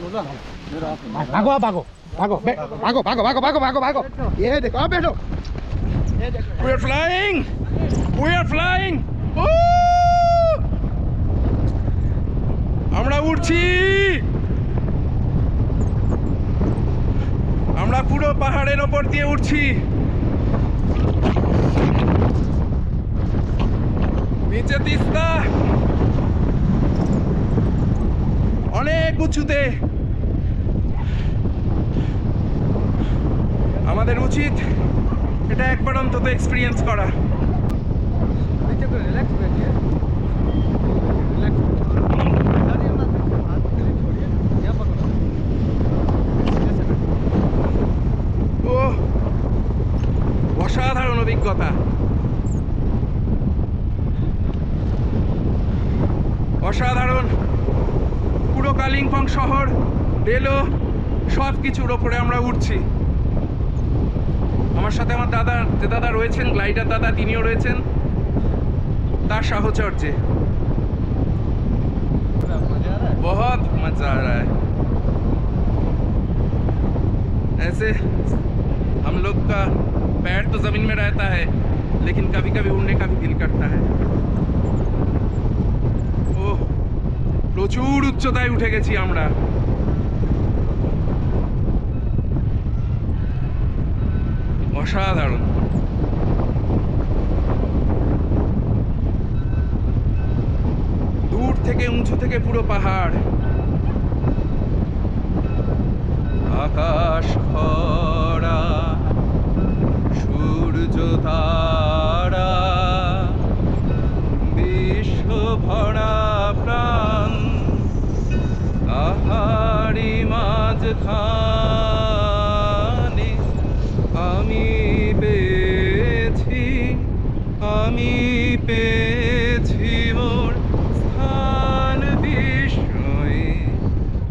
भागो आप भागो भागो भागो भागो भागो भागो भागो भागो ये देखो आप बैठो We are flying! We are flying! আমরা উড়ছি, আমরা পুরো পাহাড়ের ওপর দিয়ে উঠছি। নিচে তিস্তা, অনেক উঁচুতে। আমাদের উচিত এটা একবার অন্তত এক্সপিরিয়েন্স করা। ও অসাধারণ অভিজ্ঞতা, অসাধারণ। পুরো কালিম্পং শহর, ডেলো, সব কিছুর ওপরে আমরা উঠছি। আমার সাথে আমার দাদা রয়েছেন, গ্লাইডার দাদা, তিনিও রয়েছেন তার সাহচর্যে। बहुत मजा आ रहा है। ऐसे हम लोग का पैर तो जमीन में रहता है, लेकिन कभी कभी उड़ने का भी दिल करता है। ओह, প্রচুর উচ্চতায় উঠে গেছি আমরা। অসাধারণ। দূর থেকে, উঁচু থেকে পুরো পাহাড়, আকাশ ভরা, সূর্য তারা, বিশ্ব ভরা প্রাণ, তাহারি মাঝখানে আমি পেয়েছি মোর স্থান বিষয়ে,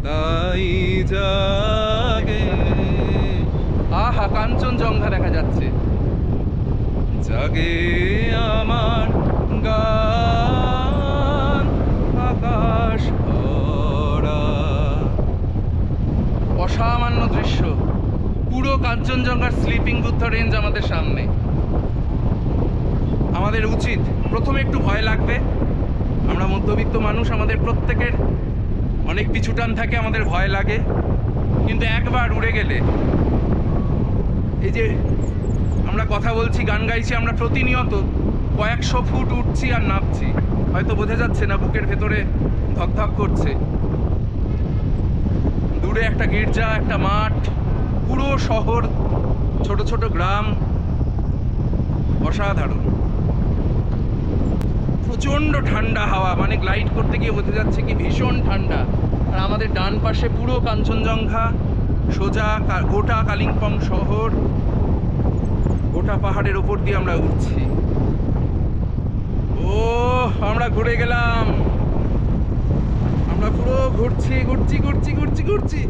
তাই জাগে। আহা, কাঞ্চনজঙ্ঘা দেখা যাচ্ছে, জাগে আমার গান, আকাশ ভরা। অসামান্য দৃশ্য, পুরো কাঞ্চনজঙ্ঘার স্লিপিং বুদ্ধ রেঞ্জ আমাদের সামনে। আমাদের উচিত, প্রথমে একটু ভয় লাগবে, আমরা মধ্যবিত্ত মানুষ, আমাদের প্রত্যেকের অনেক পিছুটান থাকে, আমাদের ভয় লাগে, কিন্তু একবার উড়ে গেলে, এই যে আমরা কথা বলছি, গান গাইছি, আমরা প্রতিনিয়ত কয়েকশো ফুট উঠছি আর নামছি, হয়তো বোঝা যাচ্ছে না, বুকের ভেতরে ধকধক করছে। দূরে একটা গির্জা, একটা মাঠ, পুরো শহর, ছোট ছোট গ্রাম, অসাধারণ। প্রচণ্ড ঠান্ডা হাওয়া, মানে গ্লাইড করতে গিয়ে বোঝা যাচ্ছে কি ভীষণ ঠান্ডা। আর আমাদের ডান পাশে পুরো কাঞ্চনজঙ্ঘা, সোজা গোটা কালিম্পং শহর, গোটা পাহাড়ের ওপর দিয়ে আমরা উঠছি। ও, আমরা ঘুরে গেলাম, আমরা পুরো ঘুরছি ঘুরছি ঘুরছি ঘুরছি ঘুরছি।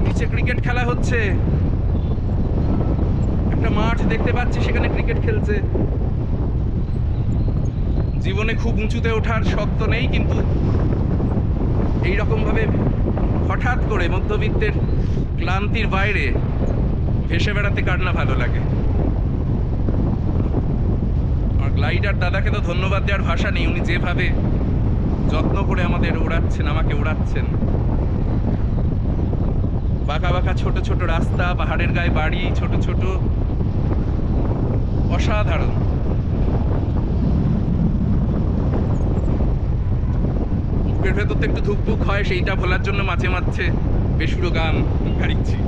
নিচে ক্রিকেট খেলা হচ্ছে, একটা মাঠ দেখতে পাচ্ছি, সেখানে ক্রিকেট খেলছে। জীবনে খুব উঁচুতে ওঠার শখ তো নেই, কিন্তু এইরকম ভাবে হঠাৎ করে মধ্যবিত্তের ক্লান্তির বাইরে ভেসে বেড়াতে কার না ভালো লাগে। আর গ্লাইডার দাদাকে তো ধন্যবাদ দেওয়ার ভাষা নেই, উনি যেভাবে যত্ন করে আমাদের ওড়াচ্ছেন, আমাকে ওড়াচ্ছেন। বাঁকা বাঁকা ছোট ছোট রাস্তা, পাহাড়ের গায়ে বাড়ি, ছোট ছোট, অসাধারণ। বুকের ভেতর তো একটু ধুকপুক হয়, সেইটা ভোলার জন্য মাঝে মাঝে বেসুরো গান গাইছি।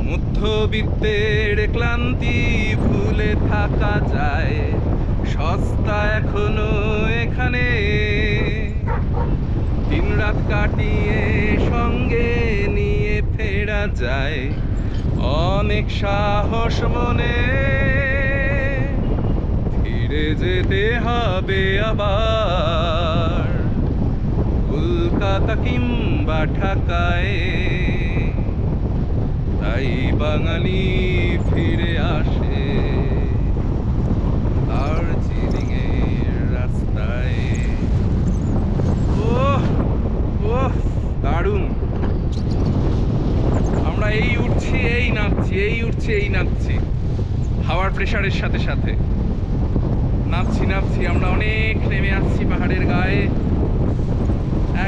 মধ্যবিত্তের ক্লান্তি ভুলে থাকা যায়, সস্তা এখনো এখানে, দিন রাত কাটিয়ে সঙ্গে নিয়ে ফেরা যায় অনেক সাহস মনে। ফিরে যেতে হবে আবার কলকাতা কিংবা ঢাকায়, তাই বাঙালি ফিরে আসে দার্জিলিং এর রাস্তায়। ওহ, দারুণ। আমরা এই উঠছি এই নামছি, এই উঠছি এই নামছি, হাওয়ার প্রেসারের সাথে সাথে নামছি নামছি। আমরা অনেক নেমে আসছি পাহাড়ের গায়ে,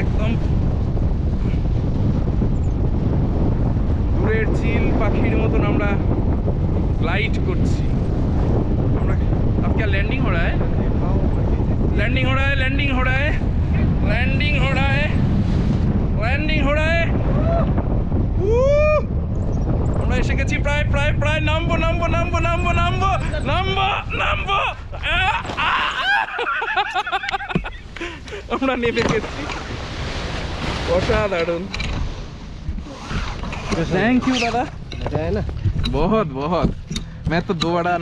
একদম দূরের চিল পাখির মতন আমরা গ্লাইড করছি। আমরা अब क्या लैंडिंग हो रहा है, लैंडिंग हो रहा है, लैंडिंग हो रहा है, लैंडिंग हो रहा है, लैंडिंग हो रहा है। আমরা এসে গেছি, প্রায় প্রায় প্রায় নামবো নামবো নামবো নামবো নামবো নামবো নামবো। আমরা নেমে গেছি, অসাধারণ। थैंक यू दादा, मजा है ना। बहुत बहुत। मैं तो दोबारा